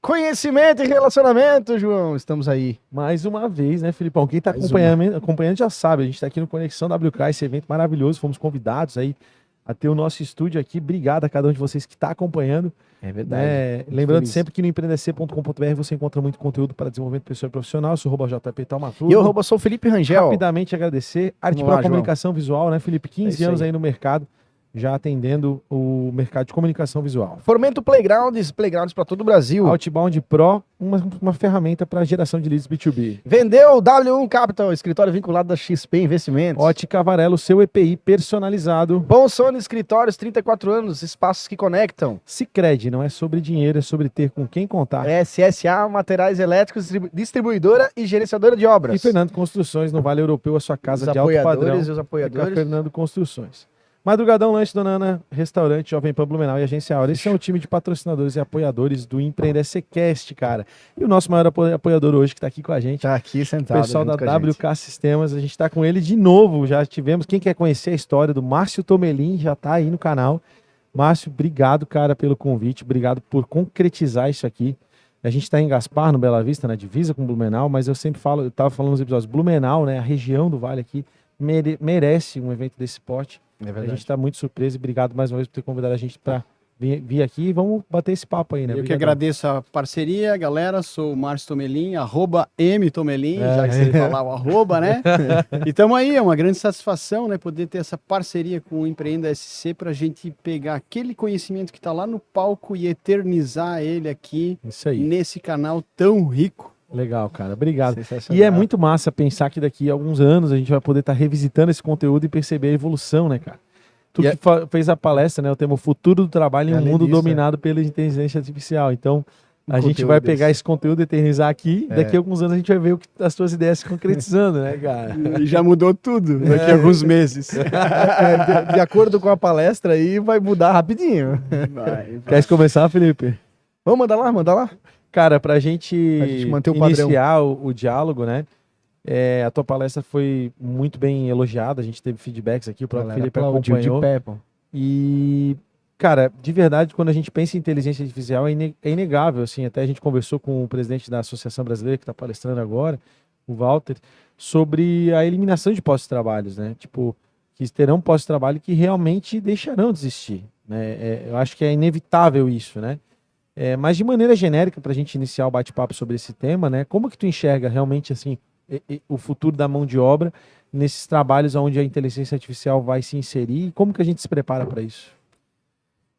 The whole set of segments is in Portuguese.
conhecimento e relacionamento, João. Estamos aí. Mais uma vez, né, Filipão? Quem está acompanhando já sabe, a gente está aqui no Conexão WK, esse evento maravilhoso. Fomos convidados aí a ter o nosso estúdio aqui. Obrigado a cada um de vocês que está acompanhando. É verdade. Lembrando sempre que no empreendec.com.br você encontra muito conteúdo para desenvolvimento pessoal e profissional. Eu sou o JP Taumaturgo. E eu sou o Felipe Rangel. Rapidamente agradecer. Arte Pro Comunicação Visual, né, Felipe? 15 anos aí no mercado, já atendendo o mercado de comunicação visual. Fomento Playgrounds para todo o Brasil. Outbound Pro, uma ferramenta para geração de leads B2B. Vendeu W1 Capital, escritório vinculado da XP Investimentos. Ótica Varelo, seu EPI personalizado. Bom Sono Escritórios, 34 anos, espaços que conectam. Sicredi, não é sobre dinheiro, é sobre ter com quem contar. SSA, Materiais Elétricos, distribuidora e gerenciadora de obras. E Fernando Construções, no Vale Europeu, a sua casa de alto padrão. Os apoiadores. Fernando Construções. Madrugadão Lanche, Dona Ana, Restaurante, Jovem Pan Blumenau e Agência Aura. Esse é o time de patrocinadores e apoiadores do EmpreendecCast, cara. E o nosso maior apoiador hoje que tá aqui com a gente. Tá aqui sentado. O pessoal da WK Sistemas. A gente tá com ele de novo. Já tivemos. Quem quer conhecer a história do Márcio Tomelin já tá aí no canal. Márcio, obrigado, cara, pelo convite. Obrigado por concretizar isso aqui. A gente tá em Gaspar, no Bela Vista, na divisa com Blumenau, mas eu sempre falo, eu tava falando nos episódios, Blumenau, né, a região do Vale aqui, merece um evento desse porte. A gente está muito surpreso e obrigado mais uma vez por ter convidado a gente para vir aqui e vamos bater esse papo aí, né? Eu que agradeço a parceria, galera. Sou o Márcio Tomelin, @mtomelin, já que você falar o arroba, né? E estamos aí, é uma grande satisfação, né? Poder ter essa parceria com o Empreenda SC para a gente pegar aquele conhecimento que está lá no palco e eternizar ele aqui nesse canal tão rico. Legal, cara. Obrigado. E é muito massa pensar que daqui a alguns anos a gente vai poder estar revisitando esse conteúdo e perceber a evolução, né, cara? Tu que fez a palestra, né? O tema Futuro do Trabalho em um mundo dominado pela inteligência artificial. Então, a gente vai pegar esse conteúdo e eternizar aqui. Daqui a alguns anos a gente vai ver as tuas ideias se concretizando, né, cara? E já mudou tudo daqui a alguns meses. De acordo com a palestra aí, vai mudar rapidinho. Quer começar, Felipe? Vamos, manda lá. Cara, pra gente manter iniciar o diálogo, né? A tua palestra foi muito bem elogiada, a gente teve feedbacks aqui, o próprio Felipe acompanhou. E, cara, de verdade, quando a gente pensa em inteligência artificial, é inegável, assim, até a gente conversou com o presidente da Associação Brasileira, que está palestrando agora, o Walter, sobre a eliminação de postos de trabalhos, né? Tipo, que terão postos de trabalho que realmente deixarão de existir, né? Eu acho que é inevitável isso, né? Mas de maneira genérica, para a gente iniciar o bate-papo sobre esse tema, né? Como que tu enxerga realmente assim o futuro da mão de obra nesses trabalhos onde a inteligência artificial vai se inserir e como que a gente se prepara para isso?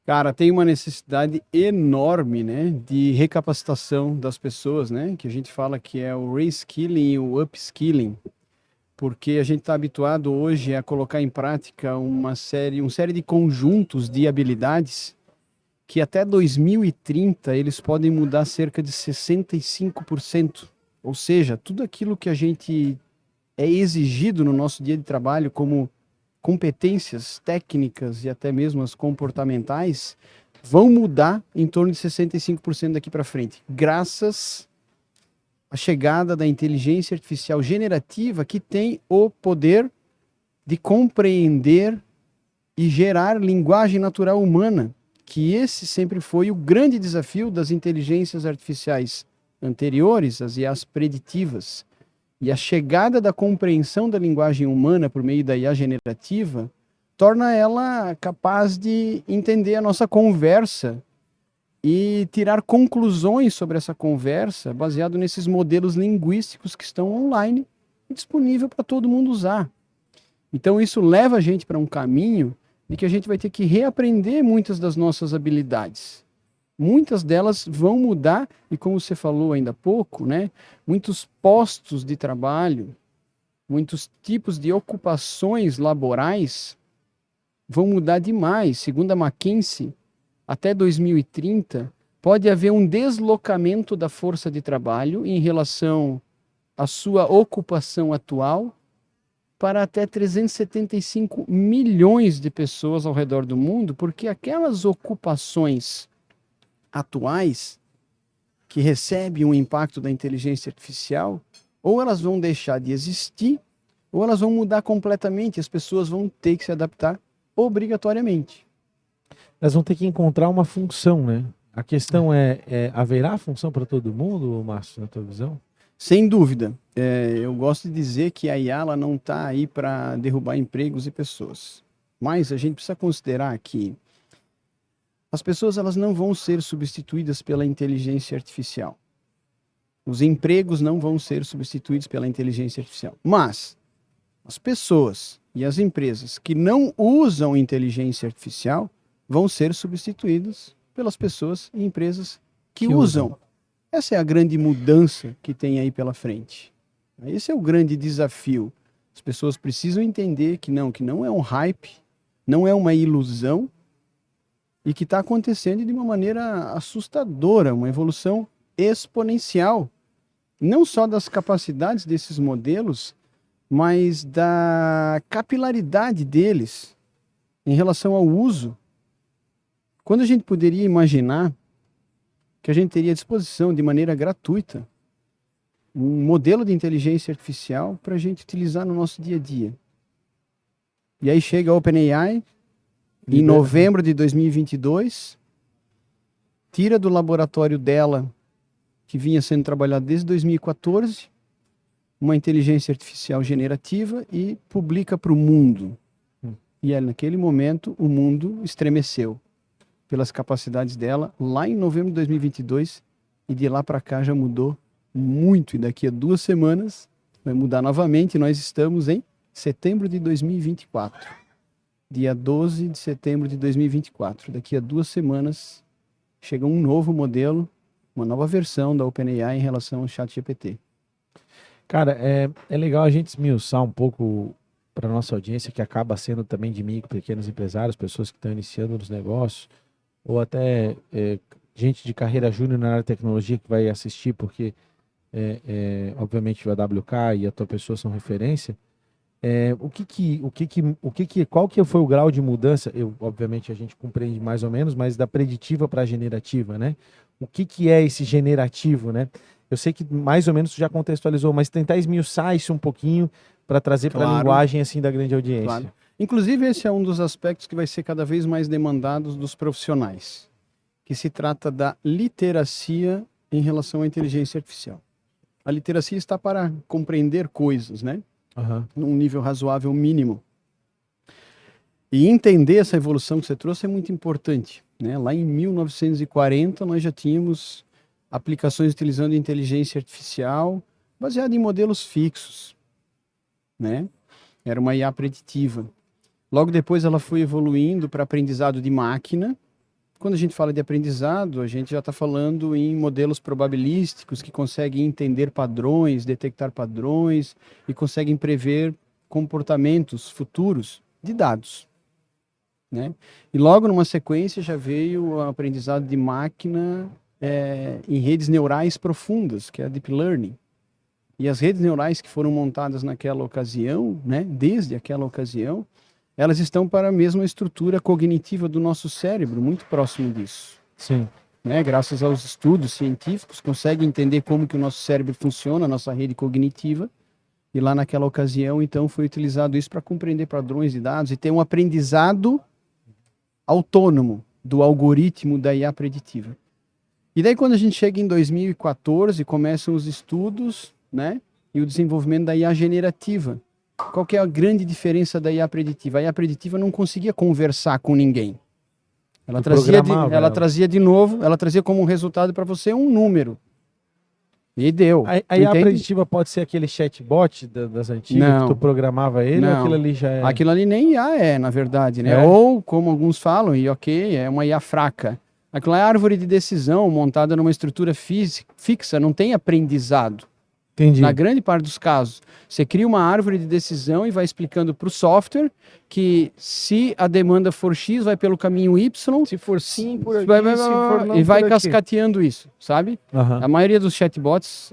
Cara, tem uma necessidade enorme, né, de recapacitação das pessoas, né? Que a gente fala que é o reskilling e o upskilling, porque a gente está habituado hoje a colocar em prática uma série de conjuntos de habilidades que até 2030 eles podem mudar cerca de 65%. Ou seja, tudo aquilo que a gente é exigido no nosso dia de trabalho como competências técnicas e até mesmo as comportamentais vão mudar em torno de 65% daqui para frente, graças à chegada da inteligência artificial generativa que tem o poder de compreender e gerar linguagem natural humana, que esse sempre foi o grande desafio das inteligências artificiais anteriores, as IAs preditivas. E a chegada da compreensão da linguagem humana por meio da IA generativa torna ela capaz de entender a nossa conversa e tirar conclusões sobre essa conversa baseado nesses modelos linguísticos que estão online e disponível para todo mundo usar. Então isso leva a gente para um caminho de que a gente vai ter que reaprender muitas das nossas habilidades. Muitas delas vão mudar, e como você falou ainda há pouco, né, muitos postos de trabalho, muitos tipos de ocupações laborais vão mudar demais. Segundo a McKinsey, até 2030, pode haver um deslocamento da força de trabalho em relação à sua ocupação atual para até 375 milhões de pessoas ao redor do mundo, porque aquelas ocupações atuais que recebem o impacto da inteligência artificial, ou elas vão deixar de existir, ou elas vão mudar completamente, as pessoas vão ter que se adaptar obrigatoriamente. Elas vão ter que encontrar uma função, né? A questão haverá função para todo mundo, Márcio, na tua visão? Sem dúvida. Eu gosto de dizer que a IA ela não está aí para derrubar empregos e pessoas. Mas a gente precisa considerar que as pessoas elas não vão ser substituídas pela inteligência artificial. Os empregos não vão ser substituídos pela inteligência artificial. Mas as pessoas e as empresas que não usam inteligência artificial vão ser substituídas pelas pessoas e empresas que usam. Essa é a grande mudança que tem aí pela frente. Esse é o grande desafio. As pessoas precisam entender que não é um hype, não é uma ilusão e que está acontecendo de uma maneira assustadora, uma evolução exponencial. Não só das capacidades desses modelos, mas da capilaridade deles em relação ao uso. Quando a gente poderia imaginar que a gente teria à disposição de maneira gratuita um modelo de inteligência artificial para a gente utilizar no nosso dia a dia. E aí chega a OpenAI em novembro de 2022, tira do laboratório dela, que vinha sendo trabalhado desde 2014, uma inteligência artificial generativa e publica para o mundo. E aí, naquele momento, o mundo estremeceu pelas capacidades dela, lá em novembro de 2022, e de lá para cá já mudou muito, e daqui a 2 semanas vai mudar novamente, nós estamos em setembro de 2024, dia 12 de setembro de 2024, daqui a 2 semanas chega um novo modelo, uma nova versão da OpenAI em relação ao ChatGPT. Cara, é legal a gente esmiuçar um pouco para a nossa audiência, que acaba sendo também de micro, pequenos empresários, pessoas que estão iniciando nos negócios, ou até gente de carreira júnior na área de tecnologia que vai assistir, porque obviamente o AWK e a tua pessoa são referência. Qual que foi o grau de mudança? Obviamente a gente compreende mais ou menos, mas da preditiva para a generativa, né? O que é esse generativo, né? Eu sei que mais ou menos tu já contextualizou, mas tentar esmiuçar isso um pouquinho para trazer para a linguagem assim da grande audiência. Claro. Inclusive esse é um dos aspectos que vai ser cada vez mais demandados dos profissionais, que se trata da literacia em relação à inteligência artificial. A literacia está para compreender coisas, né? Num nível razoável mínimo. E entender essa evolução que você trouxe é muito importante, né? Lá em 1940 nós já tínhamos aplicações utilizando inteligência artificial baseada em modelos fixos, né? Era uma IA preditiva. Logo depois ela foi evoluindo para aprendizado de máquina. Quando a gente fala de aprendizado, a gente já está falando em modelos probabilísticos que conseguem entender padrões, detectar padrões e conseguem prever comportamentos futuros de dados, né? E logo numa sequência já veio o aprendizado de máquina em redes neurais profundas, que é a Deep Learning. E as redes neurais que foram montadas naquela ocasião, né, desde aquela ocasião, elas estão para a mesma estrutura cognitiva do nosso cérebro, muito próximo disso. Sim. Né, graças aos estudos científicos, conseguem entender como que o nosso cérebro funciona, a nossa rede cognitiva. E lá naquela ocasião, então, foi utilizado isso para compreender padrões de dados e ter um aprendizado autônomo do algoritmo da IA preditiva. E daí, quando a gente chega em 2014, começam os estudos, né, e o desenvolvimento da IA generativa. Qual que é a grande diferença da IA preditiva? A IA preditiva não conseguia conversar com ninguém. Ela trazia como resultado para você um número. E deu. A IA preditiva pode ser aquele chatbot das antigas, não, que tu programava ele, ou aquilo ali já é... Aquilo ali nem IA na verdade, né? Ou, como alguns falam, e ok, é uma IA fraca. Aquilo é árvore de decisão montada numa estrutura fixa, não tem aprendizado. Entendi. Na grande parte dos casos, você cria uma árvore de decisão e vai explicando para o software que se a demanda for X, vai pelo caminho Y. Se for sim, por aqui, se for não, e vai cascateando isso, sabe? A maioria dos chatbots,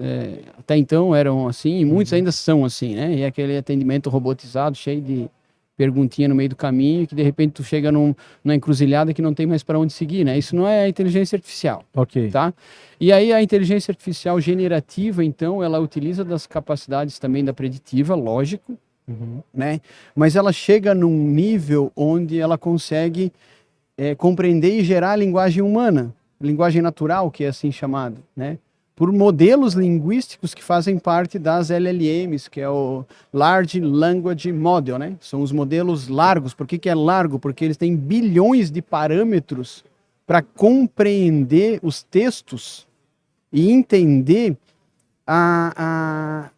até então, eram assim, e muitos ainda são assim, né? E aquele atendimento robotizado, cheio de perguntinha no meio do caminho, que de repente tu chega numa encruzilhada que não tem mais para onde seguir, né? Isso não é a inteligência artificial, tá? E aí a inteligência artificial generativa, então, ela utiliza das capacidades também da preditiva, lógico, né? Mas ela chega num nível onde ela consegue compreender e gerar a linguagem humana. linguagem natural, que é assim chamado, né? Por modelos linguísticos que fazem parte das LLMs, que é o Large Language Model, né? São os modelos largos. Por que é largo? Porque eles têm bilhões de parâmetros para compreender os textos e entender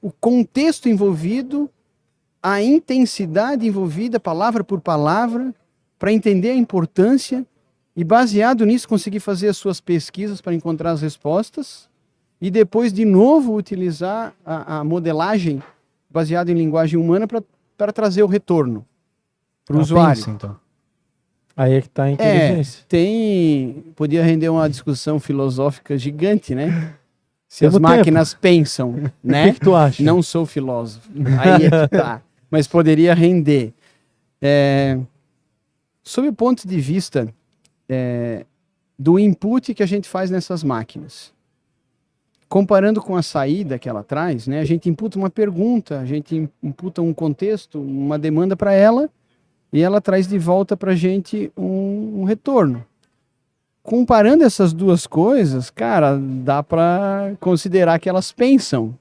o contexto envolvido, a intensidade envolvida, palavra por palavra, para entender a importância e, baseado nisso, conseguir fazer as suas pesquisas para encontrar as respostas. E depois, de novo, utilizar a modelagem baseada em linguagem humana para trazer o retorno para o usuário. Pensa, então. Aí é que está a inteligência. Podia render uma discussão filosófica gigante, né? Se as máquinas pensam, né? O que tu acha? Não sou filósofo. Aí é que tá. Mas poderia render. Sob o ponto de vista do input que a gente faz nessas máquinas, comparando com a saída que ela traz, né, a gente imputa uma pergunta, a gente imputa um contexto, uma demanda para ela, e ela traz de volta para a gente um retorno. Comparando essas duas coisas, cara, dá para considerar que elas pensam.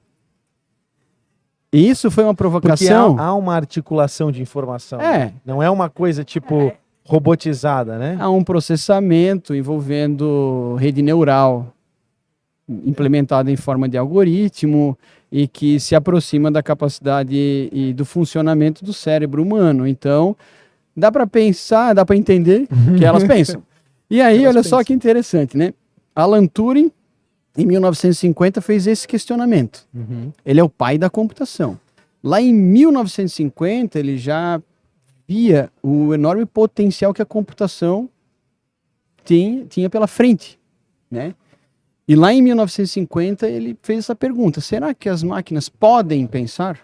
E isso foi uma provocação. Porque há uma articulação de informação. Né? Não é uma coisa tipo robotizada, né? Há um processamento envolvendo rede neural, implementado em forma de algoritmo e que se aproxima da capacidade e do funcionamento do cérebro humano. Então, dá para pensar, dá para entender que elas pensam. E aí, olha só que interessante, né? Alan Turing, em 1950, fez esse questionamento. Ele é o pai da computação. Lá em 1950, ele já via o enorme potencial que a computação tinha pela frente, né? E lá em 1950 ele fez essa pergunta: será que as máquinas podem pensar?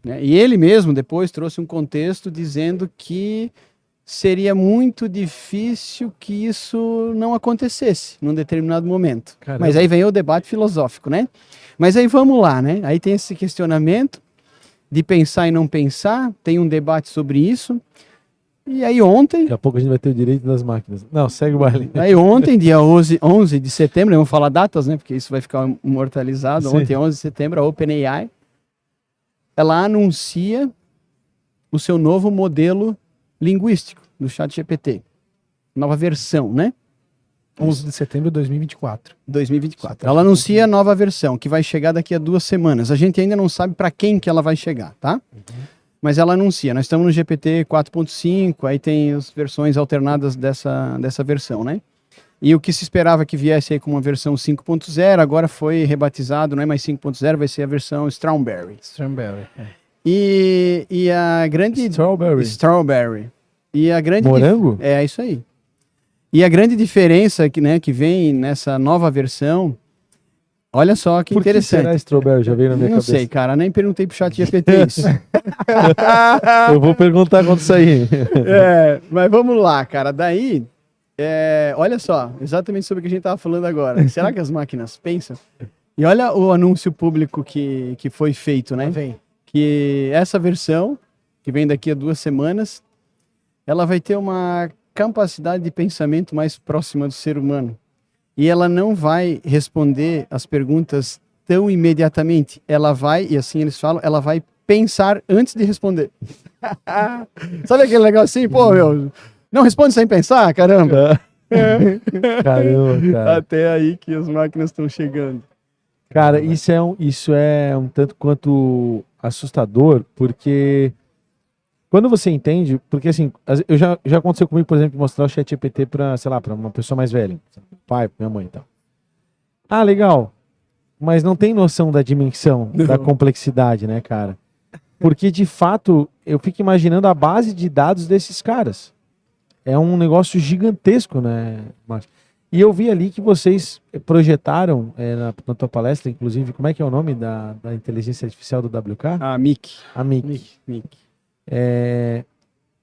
Né? E ele mesmo depois trouxe um contexto dizendo que seria muito difícil que isso não acontecesse num determinado momento. Caramba. Mas aí vem o debate filosófico, né? Mas aí vamos lá, né? Aí tem esse questionamento de pensar e não pensar, tem um debate sobre isso. E aí ontem... Daqui a pouco a gente vai ter o direito das máquinas. Não, segue o baile. Aí ontem, dia 11 de setembro, vamos falar datas, né? Porque isso vai ficar imortalizado. Sim. Ontem, 11 de setembro, a OpenAI, ela anuncia o seu novo modelo linguístico do ChatGPT. Nova versão, né? 11 de setembro de 2024. 2024. Ela anuncia a nova versão, que vai chegar daqui a 2 semanas. A gente ainda não sabe para quem que ela vai chegar, tá? Mas ela anuncia. Nós estamos no GPT 4.5, aí tem as versões alternadas dessa versão, né? E o que se esperava que viesse aí com uma versão 5.0, agora foi rebatizado, não é mais 5.0, vai ser a versão Strawberry. Strawberry. E a grande... Strawberry. E a grande... Morango? É isso aí. E a grande diferença que vem nessa nova versão, olha só que interessante. Por que será Strawberry? Já veio na minha cabeça. Não sei, cara, nem perguntei pro ChatGPT isso. Eu vou perguntar quando sair. Mas vamos lá, cara. Daí, olha só, exatamente sobre o que a gente tava falando agora. Será que as máquinas pensam? E olha o anúncio público que foi feito, né? Vem. Que essa versão, que vem daqui a 2 semanas, ela vai ter uma capacidade de pensamento mais próxima do ser humano. E ela não vai responder as perguntas tão imediatamente. Ela vai, e assim eles falam, ela vai pensar antes de responder. Sabe aquele negócio assim? Pô, meu, não responde sem pensar? Caramba! Caramba, cara. Até aí que as máquinas estão chegando. Cara, isso é um tanto quanto assustador, porque quando você entende, porque assim, já aconteceu comigo, por exemplo, mostrar o ChatGPT para, sei lá, para uma pessoa mais velha, pai, minha mãe e tal. Ah, legal. Mas não tem noção da dimensão, da complexidade, né, cara? Porque, de fato, eu fico imaginando a base de dados desses caras. É um negócio gigantesco, né, Márcio? E eu vi ali que vocês projetaram, na tua palestra, inclusive, como é que é o nome da inteligência artificial do WK? A MIC. A MIC.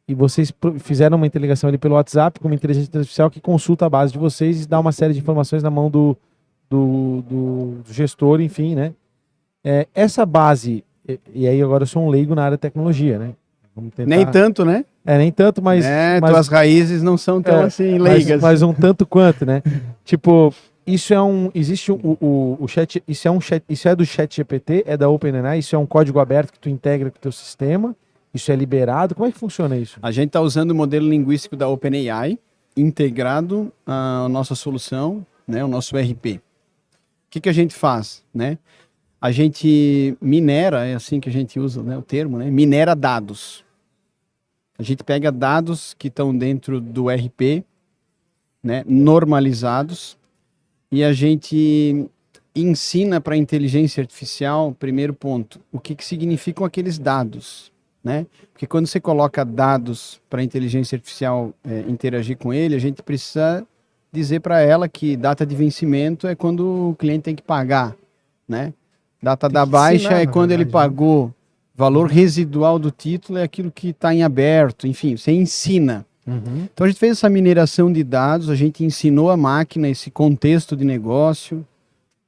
E vocês fizeram uma interligação ali pelo WhatsApp com uma inteligência artificial que consulta a base de vocês e dá uma série de informações na mão do gestor, enfim, né? Essa base, e aí agora eu sou um leigo na área de tecnologia, né? Vamos tentar... Nem tanto, né? Nem tanto, mas... Tuas raízes não são tão assim leigas. Mas um tanto quanto, né? Tipo, isso é um... Existe o chat... Isso é do ChatGPT, é da OpenAI, isso é um código aberto que tu integra com o teu sistema, isso é liberado. Como é que funciona isso? A gente está usando o modelo linguístico da OpenAI, integrado à nossa solução, né, o nosso RP. O que a gente faz, né? A gente minera, é assim que a gente usa, né, o termo, né? Minera dados. A gente pega dados que estão dentro do RP, né, normalizados, e a gente ensina para a inteligência artificial, primeiro ponto, o que significam aqueles dados, né? Porque quando você coloca dados para a inteligência artificial interagir com ele, a gente precisa dizer para ela que data de vencimento é quando o cliente tem que pagar, né? Data da baixa é quando ele pagou. Valor residual do título é aquilo que está em aberto. Enfim, você ensina. Então a gente fez essa mineração de dados, a gente ensinou a máquina esse contexto de negócio,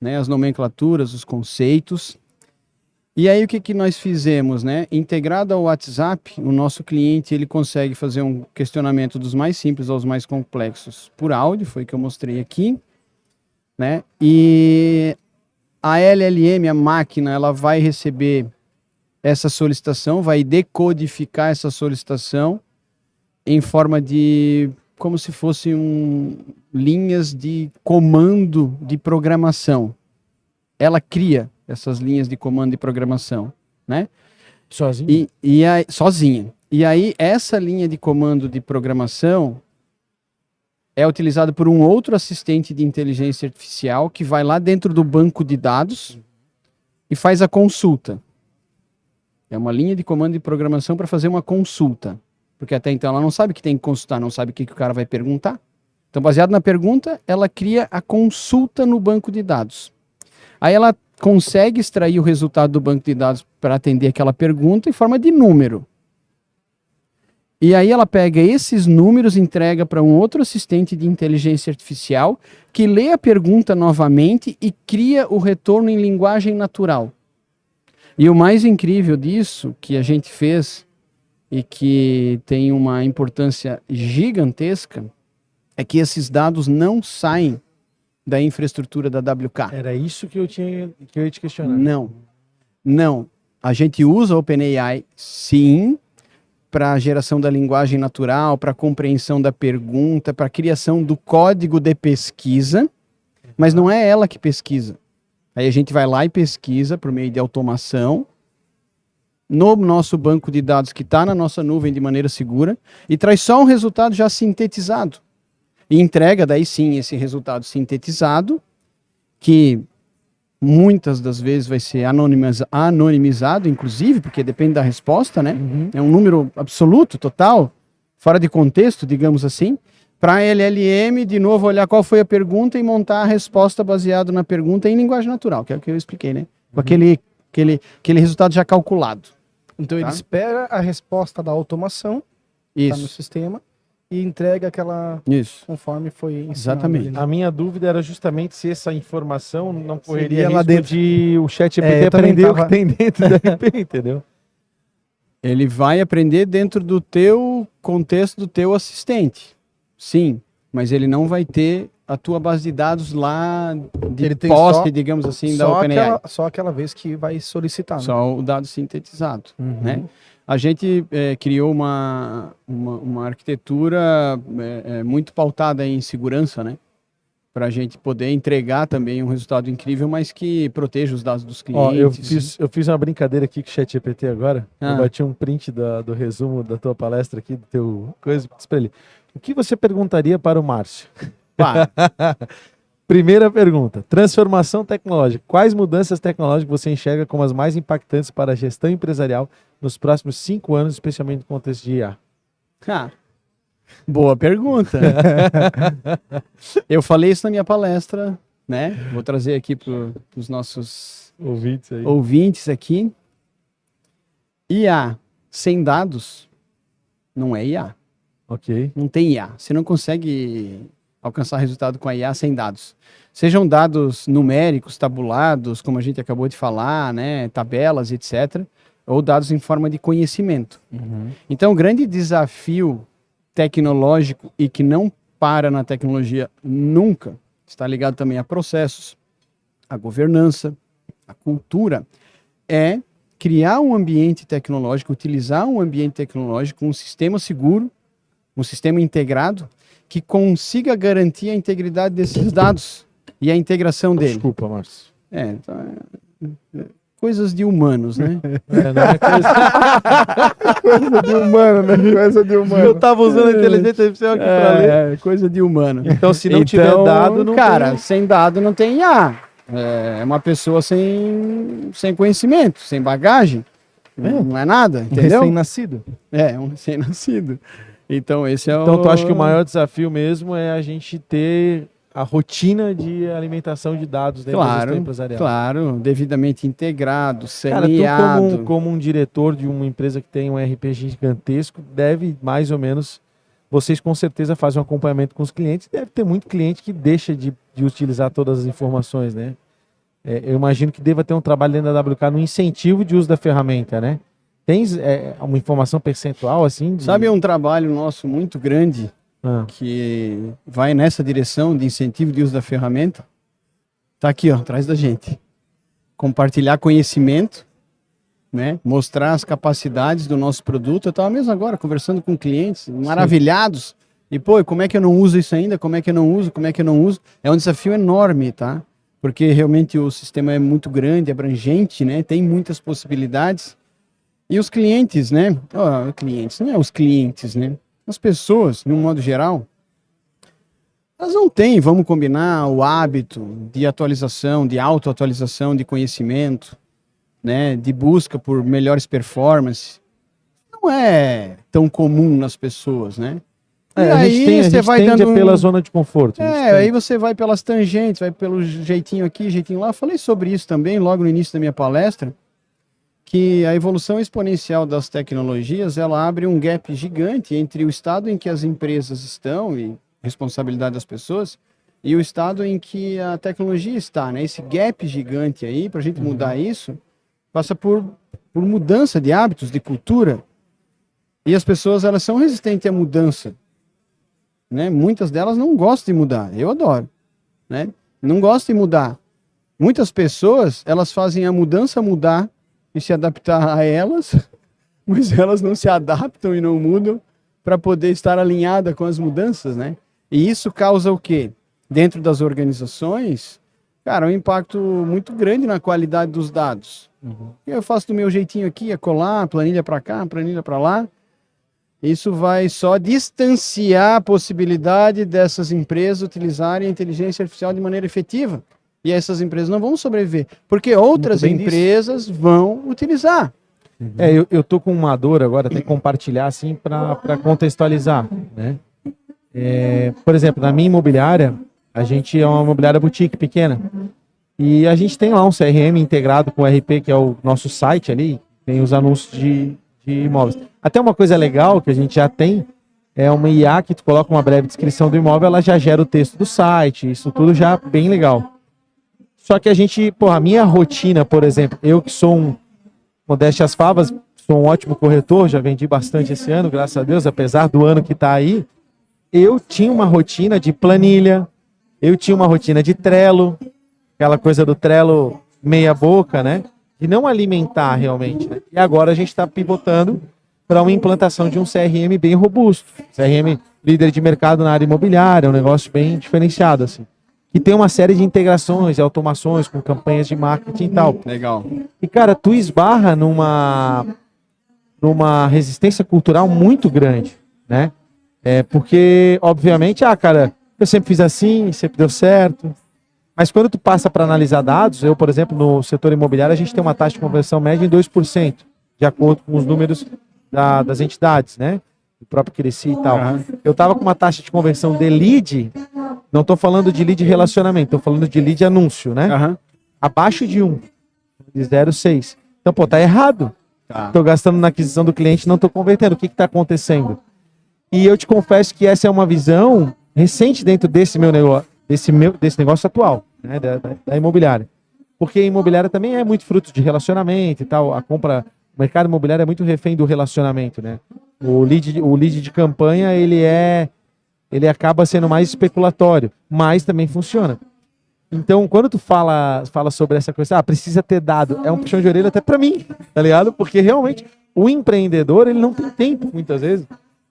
né, as nomenclaturas, os conceitos. E aí o que nós fizemos, né? Integrado ao WhatsApp, o nosso cliente ele consegue fazer um questionamento dos mais simples aos mais complexos por áudio, foi o que eu mostrei aqui, né? E a LLM, a máquina, ela vai receber essa solicitação, vai decodificar essa solicitação em forma de, como se fossem linhas de comando de programação. Ela cria essas linhas de comando de programação, né? Sozinha? Sozinha. E aí, essa linha de comando de programação é utilizada por um outro assistente de inteligência artificial que vai lá dentro do banco de dados e faz a consulta. É uma linha de comando de programação para fazer uma consulta. Porque até então ela não sabe que tem que consultar, não sabe o que o cara vai perguntar. Então, baseado na pergunta, ela cria a consulta no banco de dados. Aí ela consegue extrair o resultado do banco de dados para atender aquela pergunta em forma de número. E aí ela pega esses números, entrega para um outro assistente de inteligência artificial que lê a pergunta novamente e cria o retorno em linguagem natural. E o mais incrível disso, que a gente fez e que tem uma importância gigantesca, é que esses dados não saem da infraestrutura da WK. Era isso que eu ia te questionar. Não. A gente usa o OpenAI, sim, para a geração da linguagem natural, para a compreensão da pergunta, para a criação do código de pesquisa, mas não é ela que pesquisa. Aí a gente vai lá e pesquisa por meio de automação no nosso banco de dados que está na nossa nuvem de maneira segura e traz só um resultado já sintetizado. E entrega daí sim esse resultado sintetizado, que muitas das vezes vai ser anonimizado, inclusive, porque depende da resposta, né? É um número absoluto, total, fora de contexto, digamos assim, para a LLM, de novo, olhar qual foi a pergunta e montar a resposta baseado na pergunta em linguagem natural, que é o que eu expliquei, né? Com aquele resultado já calculado. Então ele espera a resposta da automação, tá no sistema, e entrega aquela conforme foi ensinado. Exatamente. A minha dúvida era justamente se essa informação não correria lá risco dentro de o ChatGPT aprender o que tem dentro do RP, entendeu? Ele vai aprender dentro do teu contexto, do teu assistente. Sim, mas ele não vai ter a tua base de dados lá de posse, digamos assim, da OpenAI. Só aquela vez que vai solicitar. Né? Só o dado sintetizado, né? A gente criou uma arquitetura muito pautada em segurança, né? Para a gente poder entregar também um resultado incrível, mas que proteja os dados dos clientes. Eu fiz uma brincadeira aqui com o ChatGPT agora. Eu bati um print do resumo da tua palestra aqui, do teu coisa, disse para ele: o que você perguntaria para o Márcio? Primeira pergunta: transformação tecnológica. Quais mudanças tecnológicas você enxerga como as mais impactantes para a gestão empresarial nos próximos 5 anos, especialmente no contexto de IA? Boa pergunta. Eu falei isso na minha palestra, né? Vou trazer aqui para os nossos ouvintes aqui. IA sem dados não é IA. Ok. Não tem IA. Você não consegue alcançar resultado com a IA sem dados. Sejam dados numéricos, tabulados, como a gente acabou de falar, né? Tabelas, etc. ou dados em forma de conhecimento. Então, o grande desafio tecnológico e que não para na tecnologia nunca, está ligado também a processos, a governança, a cultura, é criar um ambiente tecnológico, utilizar um ambiente tecnológico, um sistema seguro, um sistema integrado, que consiga garantir a integridade desses dados e a integração dele. Desculpa, Márcio. Então, coisas de humanos, né? Não é Coisa de humano, né? Coisa de humano. Eu tava usando a inteligência artificial aqui pra ler. Coisa de humano. Então, se não tiver dado, não cara, tem... sem dado não tem IA. É uma pessoa sem conhecimento, sem bagagem. Não é nada, entendeu? Recém-nascido. Um recém-nascido. Então, esse é Então, tu acha que o maior desafio mesmo é a gente ter a rotina de alimentação de dados dentro do sistema empresarial? Claro, devidamente integrado, Cara, semeado. tu como um diretor de uma empresa que tem um RP gigantesco, deve mais ou menos, vocês com certeza fazem um acompanhamento com os clientes, deve ter muito cliente que deixa de utilizar todas as informações, né? Eu imagino que deva ter um trabalho dentro da WK no incentivo de uso da ferramenta, né? Tens uma informação percentual, assim? Sabe um trabalho nosso muito grande que vai nessa direção de incentivo de uso da ferramenta? Tá aqui, ó, atrás da gente. Compartilhar conhecimento, né? Mostrar as capacidades do nosso produto. Eu estava mesmo agora conversando com clientes maravilhados. E, como é que eu não uso isso ainda? Como é que eu não uso? Como é que eu não uso? É um desafio enorme, tá? Porque realmente o sistema é muito grande, abrangente, né? Tem muitas possibilidades. E os clientes, né? Clientes, não é os clientes, né? As pessoas, de um modo geral, elas não têm, vamos combinar, o hábito de atualização, de autoatualização, de conhecimento, né? De busca por melhores performances. Não é tão comum nas pessoas, né? A gente vai dando pela zona de conforto. Aí você vai pelas tangentes, vai pelo jeitinho aqui, jeitinho lá. Eu falei sobre isso também logo no início da minha palestra, que a evolução exponencial das tecnologias, ela abre um gap gigante entre o estado em que as empresas estão e responsabilidade das pessoas e o estado em que a tecnologia está, né? Esse gap gigante aí, para a gente mudar isso, passa por mudança de hábitos, de cultura. E as pessoas, elas são resistentes à mudança. Né? Muitas delas não gostam de mudar. Eu adoro. Né? Não gostam de mudar. Muitas pessoas, elas fazem a mudança mudar e se adaptar a elas, mas elas não se adaptam e não mudam para poder estar alinhada com as mudanças, né? E isso causa o quê? Dentro das organizações, cara, um impacto muito grande na qualidade dos dados. Eu faço do meu jeitinho aqui, colar, planilha para cá, planilha para lá. Isso vai só distanciar a possibilidade dessas empresas utilizarem a inteligência artificial de maneira efetiva. E essas empresas não vão sobreviver, porque outras empresas vão utilizar. Eu tô com uma dor agora, até compartilhar assim para contextualizar, né? Por exemplo, na minha imobiliária, a gente é uma imobiliária boutique pequena e a gente tem lá um CRM integrado com o RP, que é o nosso site ali, tem os anúncios de imóveis. Até uma coisa legal que a gente já tem é uma IA que tu coloca uma breve descrição do imóvel, ela já gera o texto do site, isso tudo já bem legal. Só que a gente, a minha rotina, por exemplo, eu que sou modéstia às favas, sou um ótimo corretor, já vendi bastante esse ano, graças a Deus, apesar do ano que tá aí, eu tinha uma rotina de planilha, eu tinha uma rotina de Trello, aquela coisa do Trello meia boca, né? De não alimentar realmente, né? E agora a gente está pivotando para uma implantação de um CRM bem robusto, CRM líder de mercado na área imobiliária, um negócio bem diferenciado, assim. Que tem uma série de integrações e automações com campanhas de marketing e tal. Legal. E, cara, tu esbarra numa resistência cultural muito grande, né? Porque, obviamente, cara, eu sempre fiz assim, sempre deu certo. Mas quando tu passa para analisar dados, eu, por exemplo, no setor imobiliário, a gente tem uma taxa de conversão média em 2%, de acordo com os números das entidades, né? O próprio Cresci e tal. Eu tava com uma taxa de conversão de lead, não tô falando de lead relacionamento, tô falando de lead anúncio, né? Abaixo de 1, de 0,6. Então, tá errado. Tô gastando na aquisição do cliente, não tô convertendo. O que tá acontecendo? E eu te confesso que essa é uma visão recente dentro desse meu negócio, desse negócio atual, né? Da imobiliária. Porque a imobiliária também é muito fruto de relacionamento e tal. A compra mercado imobiliário é muito refém do relacionamento, né? O lead de campanha, ele acaba sendo mais especulatório, mas também funciona. Então, quando tu fala sobre essa coisa, precisa ter dado, é um puxão de orelha até para mim, tá ligado? Porque realmente o empreendedor, ele não tem tempo, muitas vezes,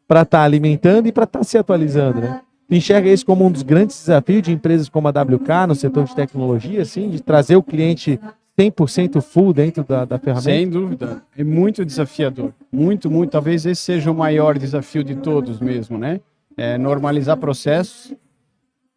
para estar alimentando e para estar se atualizando, né? Tu enxerga isso como um dos grandes desafios de empresas como a WK, no setor de tecnologia, assim, de trazer o cliente 100% full dentro da ferramenta? Sem dúvida. É muito desafiador. Muito, muito. Talvez esse seja o maior desafio de todos mesmo, né? É normalizar processos,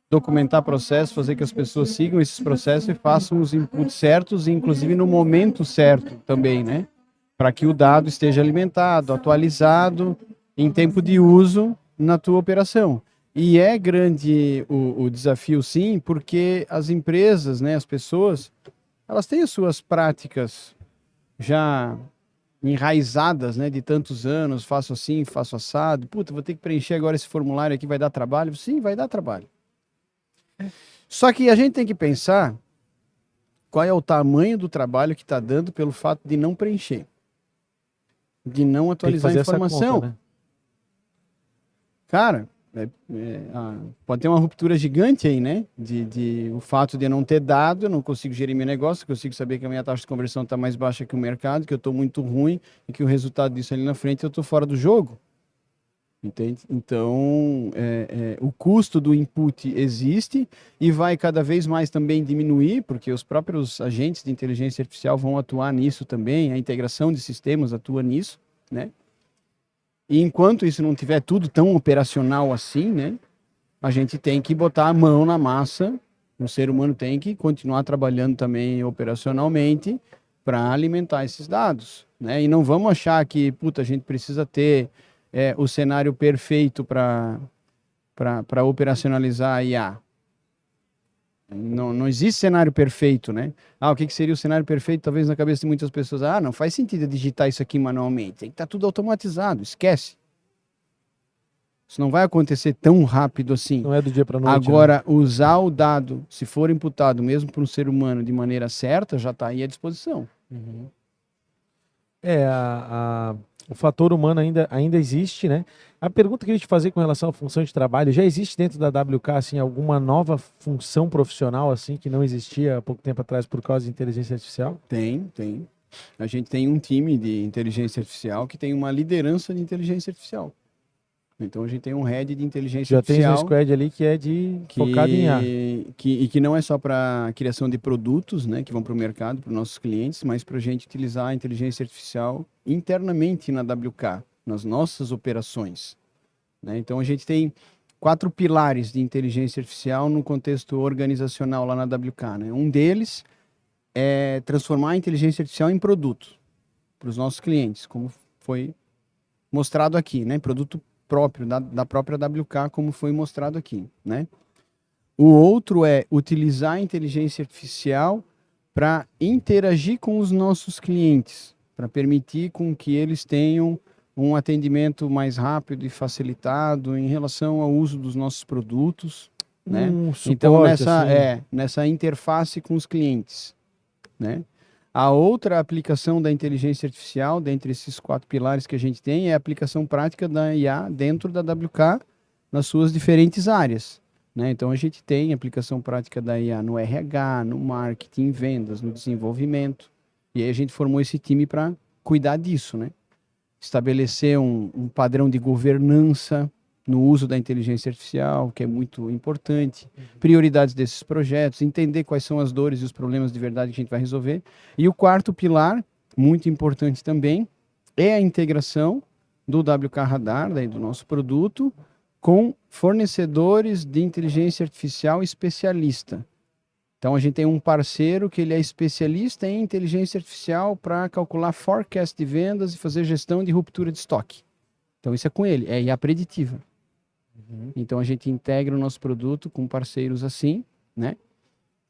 documentar processos, fazer que as pessoas sigam esses processos e façam os inputs certos, inclusive no momento certo também, né? Para que o dado esteja alimentado, atualizado, em tempo de uso na tua operação. E é grande o desafio, sim, porque as empresas, né, as pessoas, elas têm as suas práticas já enraizadas, né, de tantos anos, faço assim, faço assado, puta, vou ter que preencher agora esse formulário aqui, vai dar trabalho? Sim, vai dar trabalho. Só que a gente tem que pensar qual é o tamanho do trabalho que está dando pelo fato de não preencher, de não atualizar a informação. Conta, né? Cara, pode ter uma ruptura gigante aí, né? O fato de eu não ter dado, eu não consigo gerir meu negócio, eu consigo saber que a minha taxa de conversão está mais baixa que o mercado, que eu estou muito ruim e que o resultado disso ali na frente eu estou fora do jogo. Entende? Então, o custo do input existe e vai cada vez mais também diminuir, porque os próprios agentes de inteligência artificial vão atuar nisso também, a integração de sistemas atua nisso, né? E enquanto isso não tiver tudo tão operacional assim, né, a gente tem que botar a mão na massa, o ser humano tem que continuar trabalhando também operacionalmente para alimentar esses dados, né? E não vamos achar que, puta, a gente precisa ter o cenário perfeito para operacionalizar a IA. Não existe cenário perfeito, né? O que seria o cenário perfeito? Talvez na cabeça de muitas pessoas, não faz sentido digitar isso aqui manualmente, tem que estar tudo automatizado, esquece. Isso não vai acontecer tão rápido assim. Não é do dia para noite. Agora, né? Usar o dado, se for imputado mesmo para um ser humano de maneira certa, já está aí à disposição. Uhum. O fator humano ainda existe, né? A pergunta que eu ia te fazer com relação à função de trabalho, já existe dentro da WK assim, alguma nova função profissional assim que não existia há pouco tempo atrás por causa de inteligência artificial? Tem. A gente tem um time de inteligência artificial que tem uma liderança de inteligência artificial. Então a gente tem um head de inteligência artificial. Já tem um squad ali que é focado em IA. E que não é só para a criação de produtos, né, que vão para o mercado, para os nossos clientes, mas para a gente utilizar a inteligência artificial internamente na WK, nas nossas operações. Né? Então a gente tem 4 pilares de inteligência artificial no contexto organizacional lá na WK. Né? Um deles é transformar a inteligência artificial em produto para os nossos clientes, como foi mostrado aqui, né? Produto próprio da própria WK, como foi mostrado aqui, né? O outro é utilizar a inteligência artificial para interagir com os nossos clientes, para permitir com que eles tenham um atendimento mais rápido e facilitado em relação ao uso dos nossos produtos, né? Suporte, então assim. Nessa interface com os clientes, né? A outra aplicação da inteligência artificial, dentre esses 4 pilares que a gente tem, é a aplicação prática da IA dentro da WK, nas suas diferentes áreas. Né? Então, a gente tem aplicação prática da IA no RH, no marketing, vendas, no desenvolvimento. E aí a gente formou esse time para cuidar disso, né? Estabelecer um padrão de governança no uso da inteligência artificial, que é muito importante, prioridades desses projetos, entender quais são as dores e os problemas de verdade que a gente vai resolver. E o quarto pilar, muito importante também, é a integração do WK Radar, daí do nosso produto, com fornecedores de inteligência artificial especialista. Então a gente tem um parceiro que ele é especialista em inteligência artificial para calcular forecast de vendas e fazer gestão de ruptura de estoque. Então isso é com ele, é IA preditiva. Então a gente integra o nosso produto com parceiros assim, né,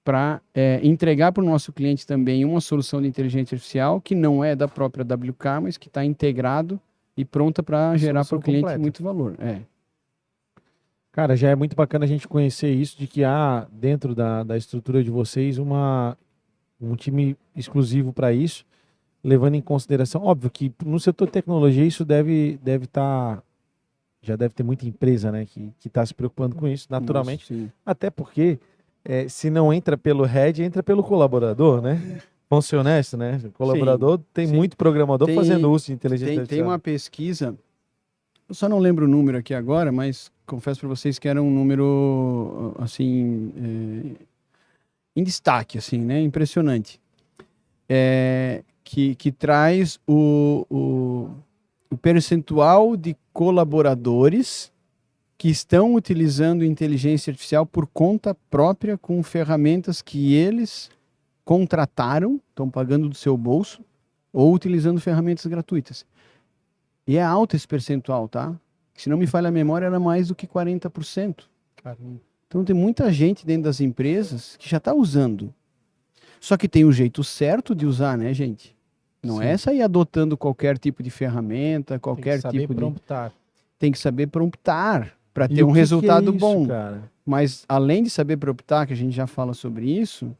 para entregar para o nosso cliente também uma solução de inteligência artificial que não é da própria WK, mas que está integrado e pronta para gerar para o cliente completa. Muito valor. Cara, já é muito bacana a gente conhecer isso, de que há dentro da estrutura de vocês um time exclusivo para isso. levando em consideração, óbvio que no setor de tecnologia isso já deve ter muita empresa, né, que está se preocupando com isso, naturalmente. Nossa, até porque se não entra pelo head, entra pelo colaborador, né? Vamos ser honestos, né? O colaborador tem muito programador fazendo uso de inteligência artificial. Tem uma pesquisa, eu só não lembro o número aqui agora, mas confesso para vocês que era um número, assim, em destaque, assim, né? Impressionante. Que traz o percentual de colaboradores que estão utilizando inteligência artificial por conta própria com ferramentas que eles contrataram, estão pagando do seu bolso, ou utilizando ferramentas gratuitas. E é alto esse percentual, tá? Se não me falha a memória, era mais do que 40%. Caramba. Então tem muita gente dentro das empresas que já está usando. Só que tem o jeito certo de usar, né, gente? Não é sair adotando qualquer tipo de ferramenta, qualquer tipo de... Tem que saber promptar para ter um resultado bom. Cara? Mas além de saber promptar, que a gente já fala sobre isso,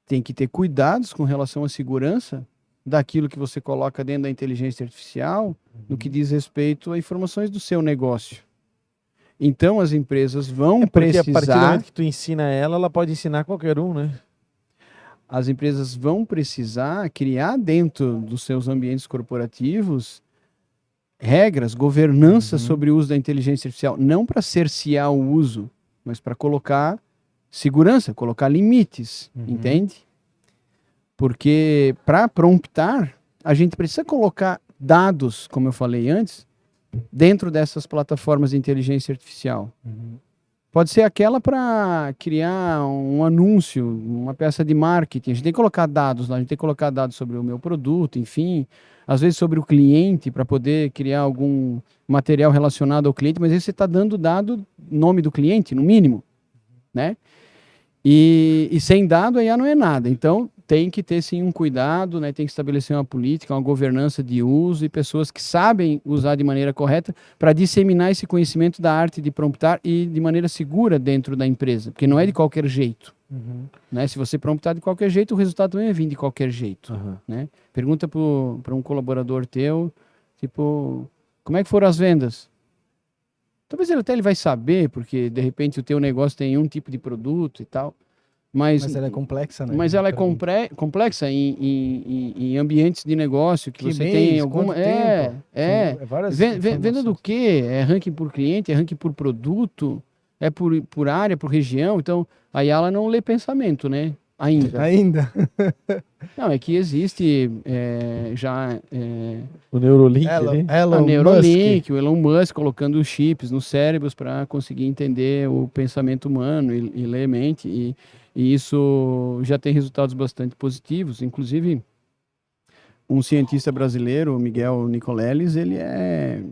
tem que ter cuidados com relação à segurança daquilo que você coloca dentro da inteligência artificial, no que diz respeito a informações do seu negócio. Então as empresas vão precisar... a partir do momento que tu ensina ela pode ensinar qualquer um, né? As empresas vão precisar criar dentro dos seus ambientes corporativos regras, governança sobre o uso da inteligência artificial, não para cercear o uso, mas para colocar segurança, colocar limites, entende? Porque para promptar, a gente precisa colocar dados, como eu falei antes, dentro dessas plataformas de inteligência artificial. Pode ser aquela para criar um anúncio, uma peça de marketing. A gente tem que colocar dados lá, a gente tem que colocar dados sobre o meu produto, enfim, às vezes sobre o cliente, para poder criar algum material relacionado ao cliente, mas aí você está dando nome do cliente, no mínimo, né? E sem dado aí não é nada. Então, tem que ter sim um cuidado, né? Tem que estabelecer uma política, uma governança de uso e pessoas que sabem usar de maneira correta para disseminar esse conhecimento da arte de promptar e de maneira segura dentro da empresa, porque não é de qualquer jeito. Né? Se você promptar de qualquer jeito, o resultado também vai vir de qualquer jeito. Né? Pergunta para um colaborador teu, tipo, como é que foram as vendas? Talvez ele vai saber, porque de repente o teu negócio tem um tipo de produto e tal. Mas ela é complexa, né? Mas ela é complexa em ambientes de negócio que você tem alguma... Venda do quê? É ranking por cliente, é ranking por produto, é por área, por região. Então, aí ela não lê pensamento, né? Ainda. Não, é que existe o Neuralink, o Elon Musk colocando chips nos cérebros para conseguir entender o pensamento humano e ler mente. E isso já tem resultados bastante positivos. Inclusive, um cientista brasileiro, o Miguel Nicoleles, ele é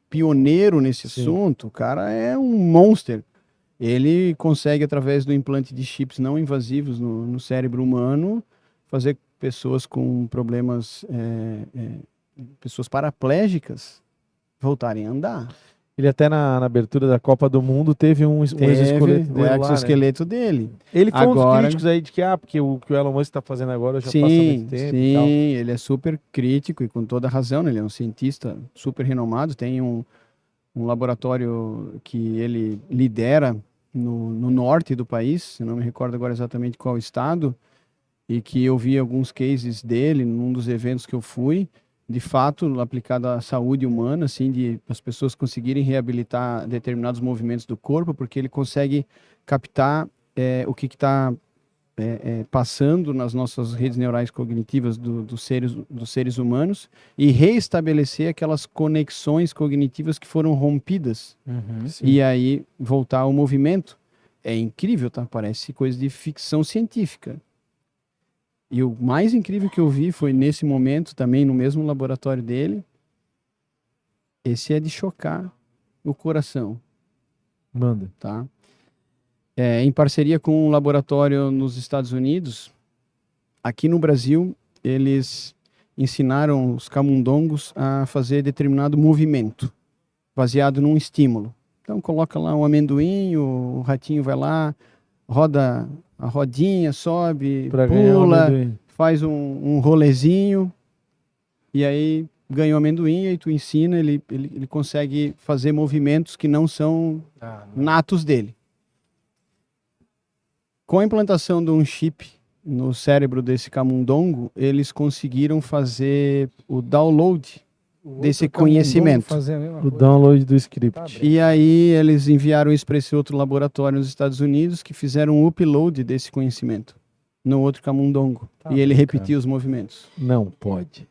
pioneiro nesse assunto. O cara é um monster. Ele consegue, através do implante de chips não invasivos no cérebro humano, fazer pessoas com problemas, pessoas paraplégicas, voltarem a andar. Ele até na abertura da Copa do Mundo teve um exoesqueleto dele. O exoesqueleto dele. Ele foi um dos críticos aí de que porque o que o Elon Musk está fazendo agora já passa muito tempo. Sim, e tal. Ele é super crítico e com toda razão, né? Ele é um cientista super renomado, tem um laboratório que ele lidera no norte do país, eu não me recordo agora exatamente qual estado, e que eu vi alguns cases dele num dos eventos que eu fui, de fato, aplicado à saúde humana, assim, de as pessoas conseguirem reabilitar determinados movimentos do corpo, porque ele consegue captar o que está passando nas nossas redes neurais cognitivas dos seres humanos e reestabelecer aquelas conexões cognitivas que foram rompidas. E aí voltar ao movimento. É incrível, tá? Parece coisa de ficção científica. E o mais incrível que eu vi foi nesse momento, também no mesmo laboratório dele. Esse é de chocar o coração. Manda. Tá? Em parceria com um laboratório nos Estados Unidos, aqui no Brasil, eles ensinaram os camundongos a fazer determinado movimento, baseado num estímulo. Então, coloca lá um amendoim, o ratinho vai lá, roda a rodinha, sobe, pula, faz um rolezinho, e aí ganha o amendoim, e aí tu ensina, ele consegue fazer movimentos que não são natos dele. Com a implantação de um chip no cérebro desse camundongo, eles conseguiram fazer o download desse conhecimento. O download do script. E aí eles enviaram isso para esse outro laboratório nos Estados Unidos, que fizeram um upload desse conhecimento no outro camundongo. E ele repetia os movimentos. Não pode.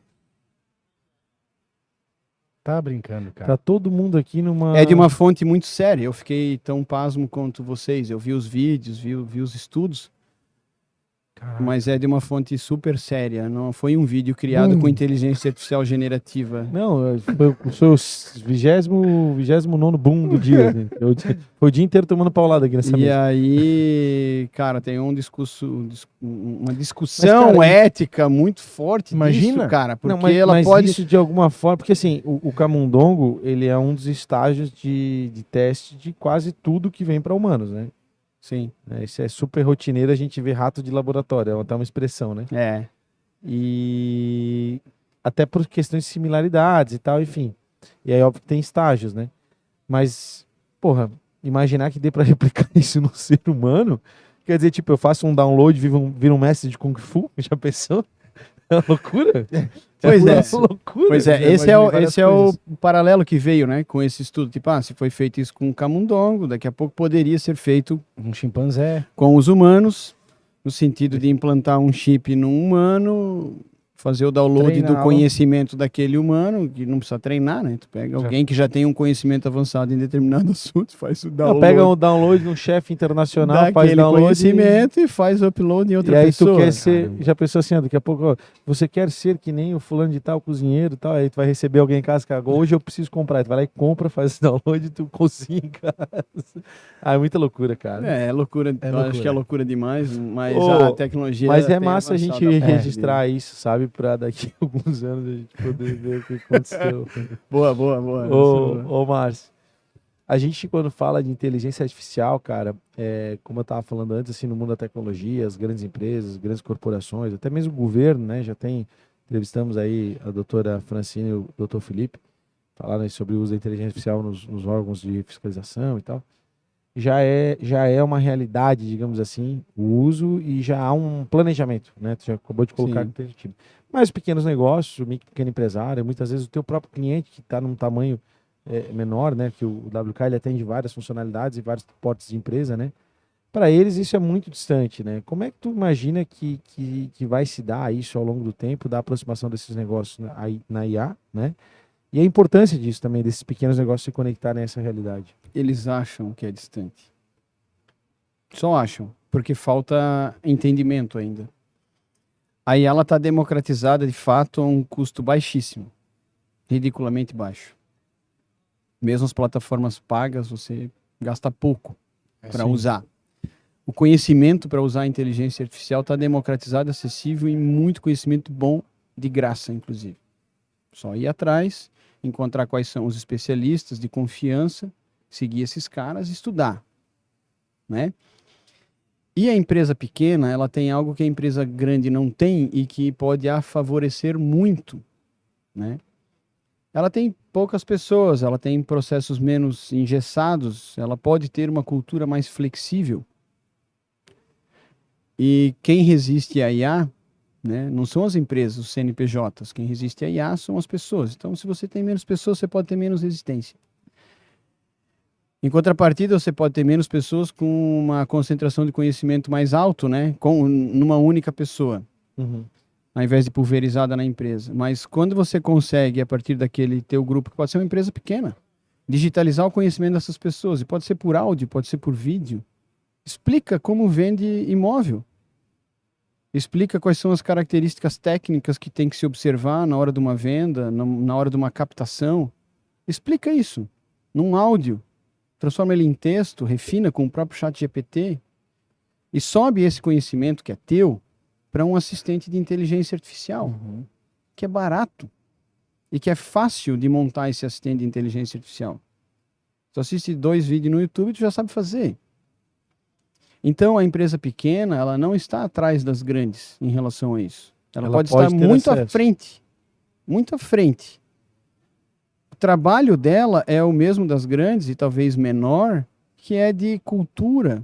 Tá brincando, cara. Tá todo mundo aqui numa... É de uma fonte muito séria. Eu fiquei tão pasmo quanto vocês. Eu vi os vídeos, vi os estudos. Caraca. Mas é de uma fonte super séria. Não foi um vídeo criado com inteligência artificial generativa. Não, foi o seu 29º boom do dia. Assim. Foi o dia inteiro tomando paulada aqui nessa mesa. E aí, cara, tem uma discussão cara, ética muito forte. Imagina, disso, cara. Porque não, mas, ela pode... isso de alguma forma... Porque assim, o camundongo, ele é um dos estágios de teste de quase tudo que vem para humanos, né? Sim. Isso é super rotineiro, a gente vê rato de laboratório, é até uma expressão, né? É. E até por questões de similaridades e tal, enfim. E aí, óbvio que tem estágios, né? Mas, porra, imaginar que dê pra replicar isso no ser humano, quer dizer, tipo, eu faço um download, viro um mestre de Kung Fu, já pensou? É uma loucura? Pois é. Loucura. Pois é, esse é o paralelo que veio, né, com esse estudo. Tipo, se foi feito isso com um camundongo, daqui a pouco poderia ser feito um chimpanzé com os humanos, no sentido de implantar um chip num humano, fazer o download do conhecimento daquele humano, que não precisa treinar, né? Tu pega alguém que já tem um conhecimento avançado em determinado assunto, faz o download. Pega o download de um chefe internacional, faz o download conhecimento e faz o upload em outra pessoa. E aí pessoa. tu quer ser, já pensou assim, daqui a pouco, ó, você quer ser que nem o fulano de tal, cozinheiro e tal, aí tu vai receber alguém em casa que hoje eu preciso comprar, tu vai lá e compra, faz esse download e tu cozinha em casa. É muita loucura, cara. É loucura, acho que é loucura demais, mas a tecnologia... Mas é massa a gente registrar isso, sabe, pra daqui a alguns anos a gente poder ver o que aconteceu. Boa. Ô, Márcio, a gente quando fala de inteligência artificial, cara, como eu estava falando antes, assim, no mundo da tecnologia, as grandes empresas, as grandes corporações, até mesmo o governo, né, entrevistamos aí a doutora Francine e o doutor Felipe, falaram sobre o uso da inteligência artificial nos órgãos de fiscalização e tal. Já é uma realidade, digamos assim, o uso, e já há um planejamento, né? Tu já acabou de colocar no teu time. Mas pequenos negócios, o pequeno empresário, muitas vezes o teu próprio cliente que está num tamanho menor, né? Que o WK ele atende várias funcionalidades e vários portes de empresa, né? Para eles isso é muito distante, né? Como é que tu imagina que vai se dar isso ao longo do tempo, da aproximação desses negócios na IA, né? E a importância disso também, desses pequenos negócios se conectarem a essa realidade. Eles acham que é distante. Só acham, porque falta entendimento ainda. Aí ela está democratizada de fato a um custo baixíssimo, ridiculamente baixo. Mesmo as plataformas pagas, você gasta pouco para usar. O conhecimento para usar a inteligência artificial está democratizado, acessível e muito conhecimento bom, de graça, inclusive. Só ir atrás, encontrar quais são os especialistas de confiança, seguir esses caras e estudar, né? E a empresa pequena, ela tem algo que a empresa grande não tem e que pode a favorecer muito, né? Ela tem poucas pessoas, ela tem processos menos engessados, ela pode ter uma cultura mais flexível. E quem resiste à IA, né, não são as empresas, os CNPJs, quem resiste à IA são as pessoas. Então, se você tem menos pessoas, você pode ter menos resistência. Em contrapartida, você pode ter menos pessoas com uma concentração de conhecimento mais alto, né, numa única pessoa, ao invés de pulverizada na empresa. Mas quando você consegue, a partir daquele teu grupo, que pode ser uma empresa pequena, digitalizar o conhecimento dessas pessoas, e pode ser por áudio, pode ser por vídeo, explica como vende imóvel. Explica quais são as características técnicas que tem que se observar na hora de uma venda, na hora de uma captação. Explica isso num áudio. Transforma ele em texto, refina com o próprio ChatGPT e sobe esse conhecimento que é teu para um assistente de inteligência artificial, que é barato e que é fácil de montar esse assistente de inteligência artificial. Tu assiste 2 vídeos no YouTube e tu já sabe fazer. Então, a empresa pequena, ela não está atrás das grandes em relação a isso. Ela pode estar muito à frente. muito à frente. O trabalho dela é o mesmo das grandes, e talvez menor, que é de cultura,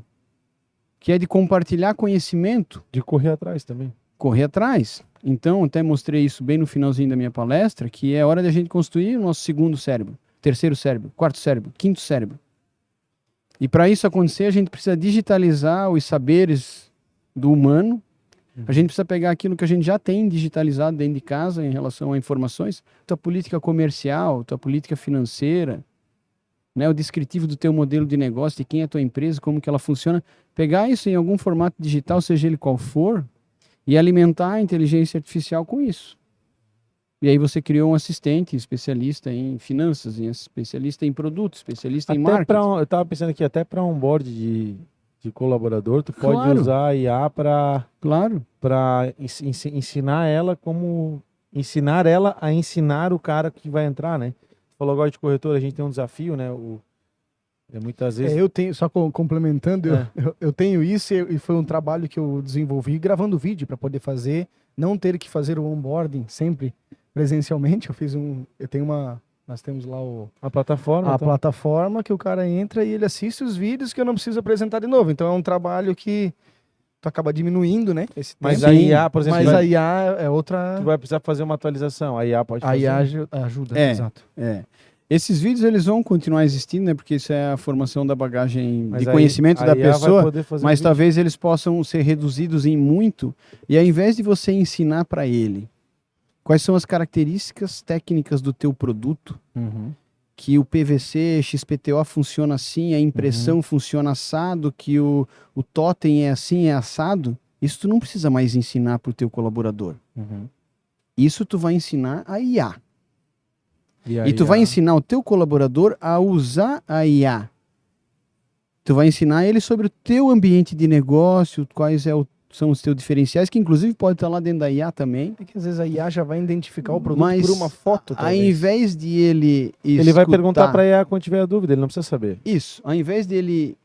que é de compartilhar conhecimento. De correr atrás também. Correr atrás. Então, até mostrei isso bem no finalzinho da minha palestra, que é hora de a gente construir o nosso segundo cérebro, terceiro cérebro, quarto cérebro, quinto cérebro. E para isso acontecer, a gente precisa digitalizar os saberes do humano. A gente precisa pegar aquilo que a gente já tem digitalizado dentro de casa em relação a informações, tua política comercial, tua política financeira, né, o descritivo do teu modelo de negócio, de quem é a tua empresa, como que ela funciona, pegar isso em algum formato digital, seja ele qual for, e alimentar a inteligência artificial com isso. E aí você criou um assistente especialista em finanças, especialista em produtos, especialista em marketing. Eu estava pensando aqui, até para um board de colaborador, tu pode usar a IA para ensinar ela a ensinar o cara que vai entrar, né? Tu falou agora de corretor, a gente tem um desafio, né? Muitas vezes... eu tenho, só complementando, eu tenho isso e foi um trabalho que eu desenvolvi gravando vídeo para poder fazer, não ter que fazer o onboarding sempre presencialmente. Nós temos lá a plataforma. Plataforma que o cara entra e ele assiste os vídeos que eu não preciso apresentar de novo. Então é um trabalho que tu acaba diminuindo, né? Esse mas tempo. A IA, por exemplo, a IA é outra... Tu vai precisar fazer uma atualização. A IA pode fazer. A IA ajuda, exato. Esses vídeos eles vão continuar existindo, né? Porque isso é a formação da bagagem de conhecimento da pessoa, mas talvez eles possam ser reduzidos em muito, e ao invés de você ensinar para ele quais são as características técnicas do teu produto, que o PVC, XPTO funciona assim, a impressão funciona assado, que o totem é assim, é assado, isso tu não precisa mais ensinar para o teu colaborador. Isso tu vai ensinar a IA. E tu vai ensinar o teu colaborador a usar a IA. Tu vai ensinar ele sobre o teu ambiente de negócio, quais são os teus diferenciais, que inclusive pode estar lá dentro da IA também. É que às vezes a IA já vai identificar o produto por uma foto, talvez. Ao invés de ele Ele vai perguntar para a IA quando tiver a dúvida, ele não precisa saber. Isso. Ao invés de ele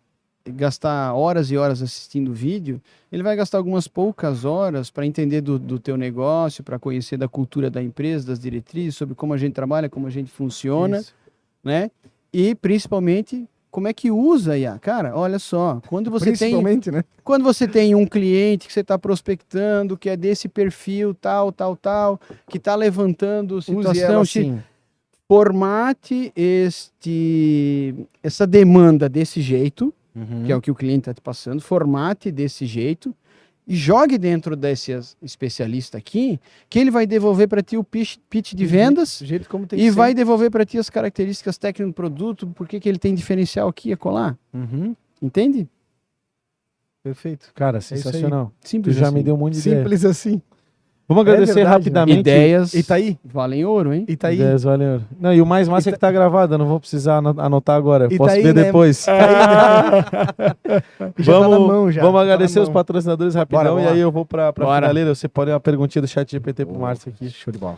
gastar horas e horas assistindo o vídeo, ele vai gastar algumas poucas horas para entender do teu negócio, para conhecer da cultura da empresa, das diretrizes, sobre como a gente trabalha, como a gente funciona, né? E principalmente como é que usa a IA. Cara, olha só, quando você tem um cliente que você está prospectando, que é desse perfil, tal, que está levantando situação, formate essa demanda desse jeito, que é o que o cliente está te passando, formate desse jeito e jogue dentro desse especialista aqui, que ele vai devolver para ti o pitch de vendas e vai devolver para ti as características técnicas do produto, por que ele tem diferencial aqui e acolá. Entende? Perfeito. Cara, sensacional. Simples tu já assim. me deu um monte de ideia. Simples assim. Vamos agradecer rapidamente. Ideias Itaí. valem ouro, hein? Itaí. Ideias valem ouro. Não, e o mais massa é que tá gravado, eu não vou precisar anotar agora. Itaí, posso ver depois. Vamos agradecer os patrocinadores rapidão. Bora. E aí eu vou pra finaleira. Você pode uma perguntinha do chat GPT pro Márcio aqui. Show de bola.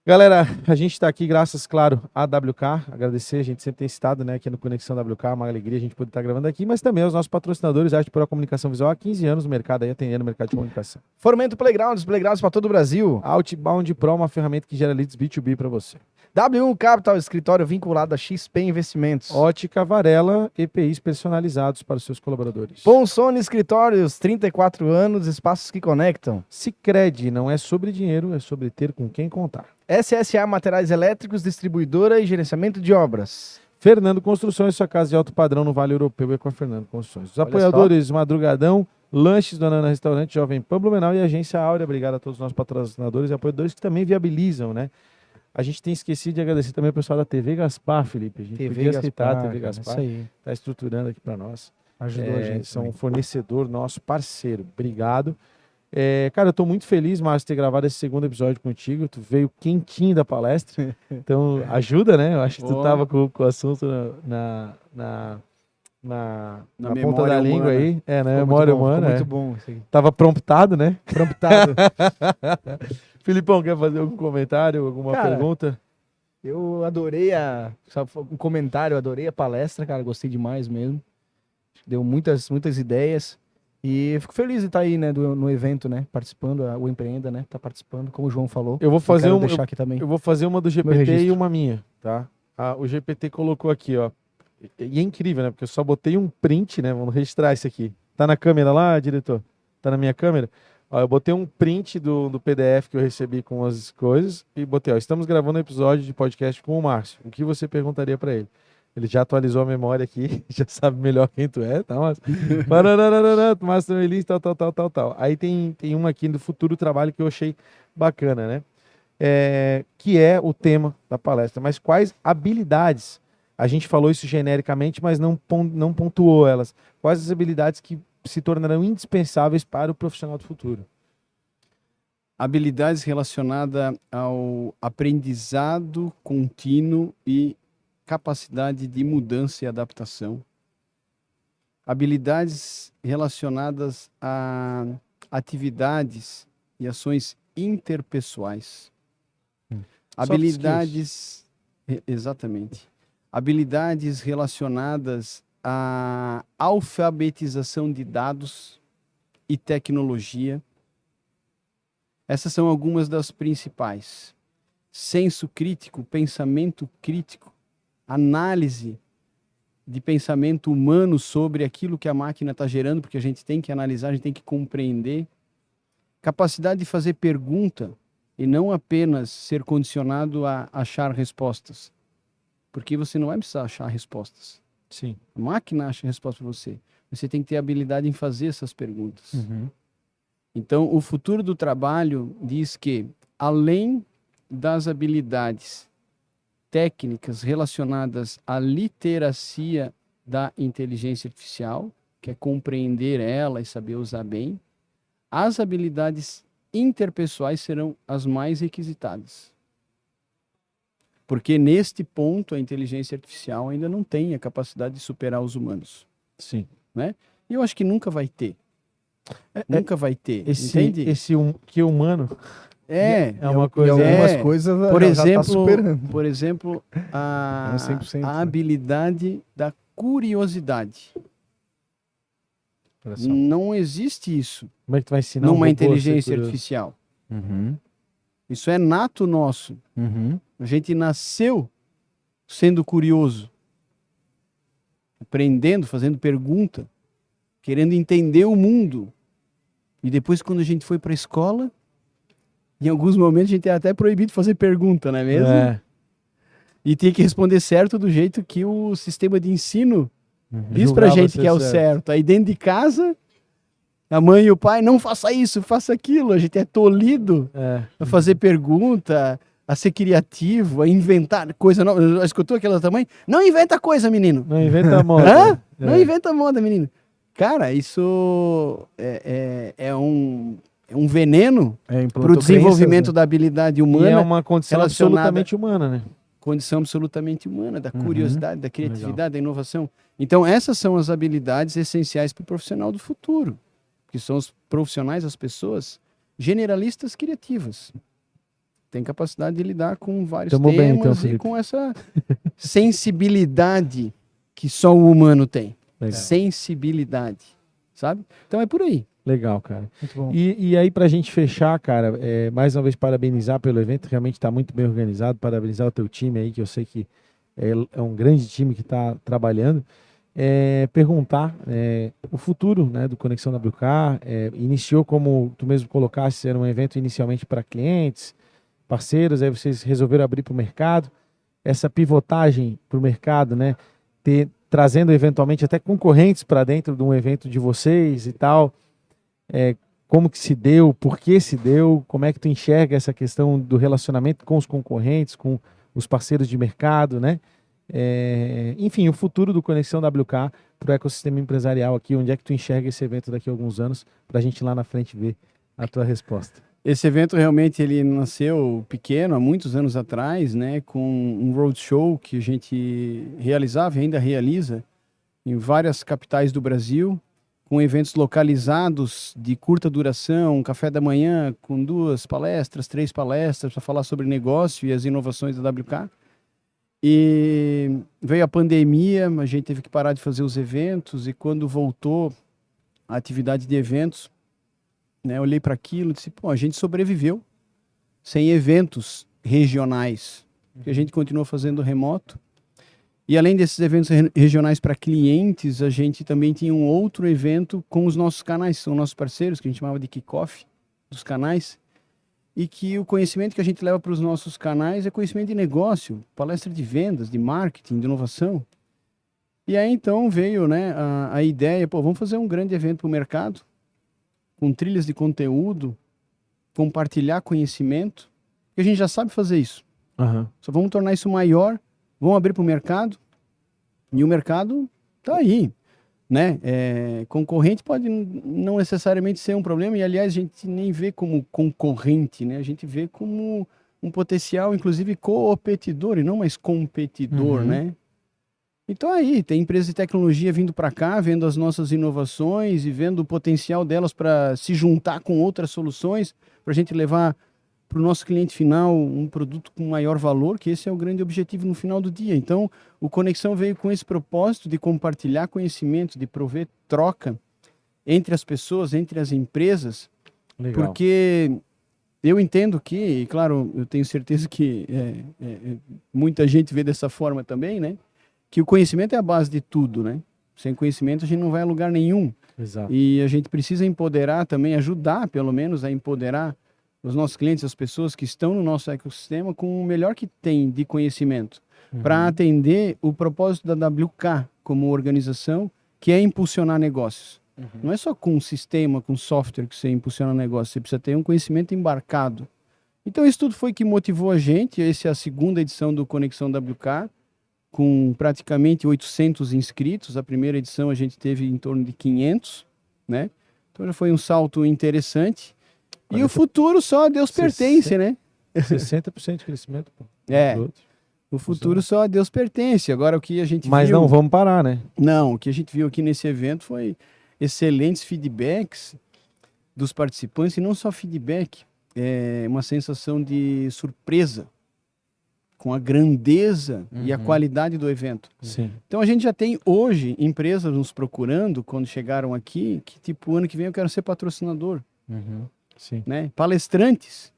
Galera, a gente está aqui graças, claro, à WK. Agradecer, a gente sempre tem citado, né, aqui no Conexão WK, uma alegria a gente poder estar gravando aqui, mas também aos nossos patrocinadores, Arte Pro Comunicação Visual, há 15 anos no mercado, aí atendendo o mercado de comunicação. Formento Playgrounds para todo o Brasil. Outbound Pro, uma ferramenta que gera leads B2B para você. W1 Capital, escritório vinculado a XP Investimentos. Ótica Varela, EPIs personalizados para os seus colaboradores. Ponsone Escritórios, 34 anos, espaços que conectam. Sicredi, não é sobre dinheiro, é sobre ter com quem contar. SSA Materiais Elétricos, distribuidora e gerenciamento de obras. Fernando Construções, sua casa de alto padrão no Vale Europeu é com a Fernando Construções. Os apoiadores, Madrugadão, Lanches do Anana Restaurante, Jovem Pan Blumenau e Agência Áurea. Obrigado a todos os nossos patrocinadores e apoiadores que também viabilizam, né? A gente tem esquecido de agradecer também o pessoal da TV Gaspar, Felipe. A gente podia citar a TV Gaspar. Está estruturando aqui para nós. Ajudou a gente. São um fornecedor nosso, parceiro. Obrigado. Cara, eu estou muito feliz, Márcio, de ter gravado esse segundo episódio contigo. Tu veio quentinho da palestra. Então, ajuda, né? Eu acho que tu estava com o assunto na ponta da língua aí. Na memória humana. Muito bom isso aí. Tava promptado, né? Promptado. Filipão, quer fazer algum comentário, alguma pergunta? Eu adorei um comentário, adorei a palestra, cara, gostei demais mesmo. Deu muitas ideias. E fico feliz de estar aí, né, no evento, né, participando, o Empreenda, né, tá participando, como o João falou. Eu vou fazer aqui também. Eu vou fazer uma do GPT e uma minha, tá? O GPT colocou aqui, ó. E é incrível, né? Porque eu só botei um print, né? Vamos registrar isso aqui. Tá na câmera lá, diretor? Tá na minha câmera? Ó, eu botei um print do PDF que eu recebi com as coisas e botei, ó, estamos gravando um episódio de podcast com o Márcio. O que você perguntaria para ele? Ele já atualizou a memória aqui, já sabe melhor quem tu é, tá, Márcio? Márcio Melis, tal. Aí tem uma aqui do futuro trabalho que eu achei bacana, né? Que é o tema da palestra. Mas quais habilidades? A gente falou isso genericamente, mas não pontuou elas. Quais as habilidades que se tornarão indispensáveis para o profissional do futuro? Habilidades relacionadas ao aprendizado contínuo e capacidade de mudança e adaptação. Habilidades relacionadas a atividades e ações interpessoais. Habilidades, exatamente. Habilidades relacionadas à alfabetização de dados e tecnologia. Essas são algumas das principais. Senso crítico, pensamento crítico, análise de pensamento humano sobre aquilo que a máquina está gerando, porque a gente tem que analisar, a gente tem que compreender. Capacidade de fazer pergunta e não apenas ser condicionado a achar respostas. Porque você não vai precisar achar respostas. Sim. A máquina acha a resposta para você. Você tem que ter habilidade em fazer essas perguntas. Uhum. Então, o futuro do trabalho diz que, além das habilidades técnicas relacionadas à literacia da inteligência artificial, que é compreender ela e saber usar bem, as habilidades interpessoais serão as mais requisitadas. Porque neste ponto a inteligência artificial ainda não tem a capacidade de superar os humanos. Sim. Né? E eu acho que nunca vai ter. Nunca vai ter. Entende? Que humano é uma coisa. E algumas coisas por já exemplo, tá superando. Por exemplo, a 100%, a habilidade da curiosidade. Só. Não existe isso Como é que tu vai ensinar numa inteligência artificial. Uhum. Isso é nato nosso. Uhum. A gente nasceu sendo curioso, aprendendo, fazendo pergunta, querendo entender o mundo. E depois, quando a gente foi para a escola, em alguns momentos a gente é até proibido de fazer pergunta, não é mesmo? É. E tinha que responder certo do jeito que o sistema de ensino diz pra gente que é o certo. Aí dentro de casa, a mãe e o pai, não faça isso, faça aquilo. A gente é tolhido a fazer pergunta, a ser criativo, a inventar coisa nova. Já escutou aquela também? Não inventa coisa, menino. Não inventa moda. Hã? Não inventa moda, menino. Cara, isso é um veneno para o desenvolvimento da habilidade humana. E é uma condição absolutamente humana, né? Condição absolutamente humana, da curiosidade, da criatividade, da inovação. Então, essas são as habilidades essenciais para o profissional do futuro, que são os profissionais, as pessoas generalistas criativas. Tem capacidade de lidar com vários temas e com essa sensibilidade que só o humano tem. Legal. Sensibilidade, sabe? Então é por aí. Legal, cara. Muito bom. E aí, pra gente fechar, cara, mais uma vez parabenizar pelo evento, realmente está muito bem organizado, parabenizar o teu time aí, que eu sei que é um grande time que está trabalhando. Perguntar o futuro, né, do Conexão WK, iniciou, como tu mesmo colocaste, era um evento inicialmente para clientes, parceiros, aí vocês resolveram abrir para o mercado. Essa pivotagem para o mercado, né, trazendo eventualmente até concorrentes para dentro de um evento de vocês e tal. Como que se deu, por que se deu, como é que tu enxerga essa questão do relacionamento com os concorrentes, com os parceiros de mercado, né? Enfim, o futuro do Conexão WK para o ecossistema empresarial aqui, onde é que tu enxerga esse evento daqui a alguns anos, para a gente lá na frente ver a tua resposta. Esse evento realmente ele nasceu pequeno, há muitos anos atrás, né, com um roadshow que a gente realizava e ainda realiza em várias capitais do Brasil, com eventos localizados de curta duração, um café da manhã com 2 palestras, 3 palestras para falar sobre negócio e as inovações da WK. E veio a pandemia, a gente teve que parar de fazer os eventos e quando voltou a atividade de eventos, né? Eu olhei para aquilo e disse, pô, a gente sobreviveu sem eventos regionais, que a gente continua fazendo remoto. E além desses eventos regionais para clientes, a gente também tinha um outro evento com os nossos canais, são nossos parceiros, que a gente chamava de kickoff dos canais, e que o conhecimento que a gente leva para os nossos canais é conhecimento de negócio, palestra de vendas, de marketing, de inovação. E aí então veio, né, a ideia, pô, vamos fazer um grande evento para o mercado, com trilhas de conteúdo, compartilhar conhecimento, e a gente já sabe fazer isso. Só vamos tornar isso maior, vão abrir para o mercado, e o mercado está aí, né? Concorrente pode não necessariamente ser um problema, e aliás a gente nem vê como concorrente, né? A gente vê como um potencial, inclusive, competidor, e não mais competidor, né? Então aí, tem empresas de tecnologia vindo para cá, vendo as nossas inovações e vendo o potencial delas para se juntar com outras soluções, para a gente levar para o nosso cliente final um produto com maior valor, que esse é o grande objetivo no final do dia. Então, o Conexão veio com esse propósito de compartilhar conhecimento, de prover troca entre as pessoas, entre as empresas, Legal. Porque eu entendo que, e claro, eu tenho certeza que muita gente vê dessa forma também, né? Que o conhecimento é a base de tudo, né? Sem conhecimento a gente não vai a lugar nenhum. Exato. E a gente precisa empoderar também, ajudar pelo menos a empoderar os nossos clientes, as pessoas que estão no nosso ecossistema com o melhor que tem de conhecimento, para atender o propósito da WK como organização, que é impulsionar negócios. Não é só com sistema, com software que você impulsiona negócio, você precisa ter um conhecimento embarcado. Então isso tudo foi que motivou a gente. Essa é a segunda edição do Conexão WK, com praticamente 800 inscritos. A primeira edição a gente teve em torno de 500, né? Então já foi um salto interessante. E o futuro só a Deus pertence, né? 60% de crescimento. Pô. O futuro só a Deus pertence. Agora o que a gente Mas viu... não vamos parar, né? Não, o que a gente viu aqui nesse evento foi excelentes feedbacks dos participantes, e não só feedback, uma sensação de surpresa com a grandeza e a qualidade do evento. Sim. Então a gente já tem hoje empresas nos procurando, quando chegaram aqui, que tipo, ano que vem eu quero ser patrocinador. Sim. Né? Palestrantes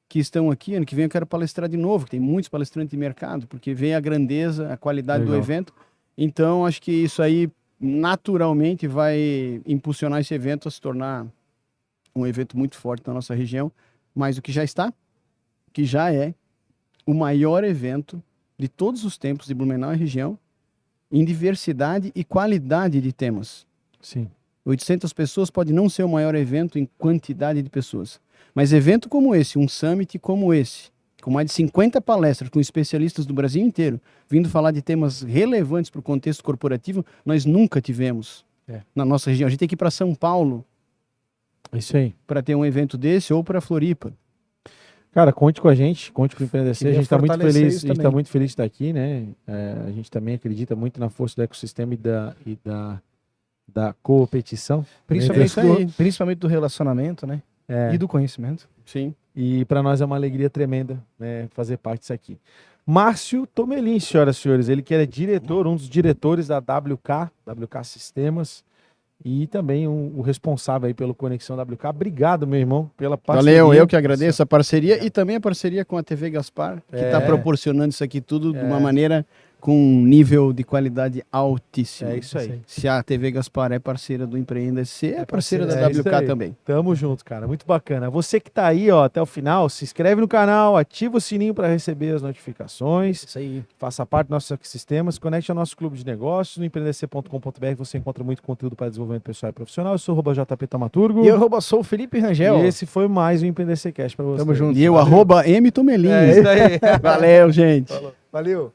que estão aqui, ano que vem eu quero palestrar de novo, que tem muitos palestrantes de mercado, porque vem a grandeza, a qualidade do evento. Então acho que isso aí naturalmente vai impulsionar esse evento a se tornar um evento muito forte na nossa região, mas o que já está, que já é o maior evento de todos os tempos de Blumenau e região, em diversidade e qualidade de temas. Sim. 800 pessoas pode não ser o maior evento em quantidade de pessoas, mas evento como esse, um summit como esse, com mais de 50 palestras com especialistas do Brasil inteiro, vindo falar de temas relevantes para o contexto corporativo, nós nunca tivemos na nossa região. A gente tem que ir para São Paulo para ter um evento desse, ou para Floripa. Cara, conte com a gente, conte com o Empreender. A gente está muito feliz, a gente está muito feliz de estar aqui, né? A gente também acredita muito na força do ecossistema e da competição. Principalmente do relacionamento, né? E do conhecimento. Sim. E para nós é uma alegria tremenda, né, fazer parte disso aqui. Márcio Tomelin, senhoras e senhores, ele que é diretor, um dos diretores da WK Sistemas, e também o responsável aí pelo Conexão WK. Obrigado, meu irmão, pela parceria. Valeu, eu que agradeço a parceria e também a parceria com a TV Gaspar, que está proporcionando isso aqui tudo de uma maneira com um nível de qualidade altíssimo. É isso aí. Se a TV Gaspar é parceira do Empreenda SC, é parceira da WK também. Tamo junto, cara. Muito bacana. Você que tá aí, ó, até o final, se inscreve no canal, ativa o sininho para receber as notificações. Isso aí. Faça parte do nosso ecossistema, se conecte ao nosso clube de negócios. No empreendec.com.br você encontra muito conteúdo para desenvolvimento pessoal e profissional. Eu sou o @JP Taumaturgo. E eu sou o Felipe Rangel. E esse foi mais um Empreender Cast para você. Tamo junto. E eu, @M Tomelin. É isso aí. Valeu, gente. Valeu.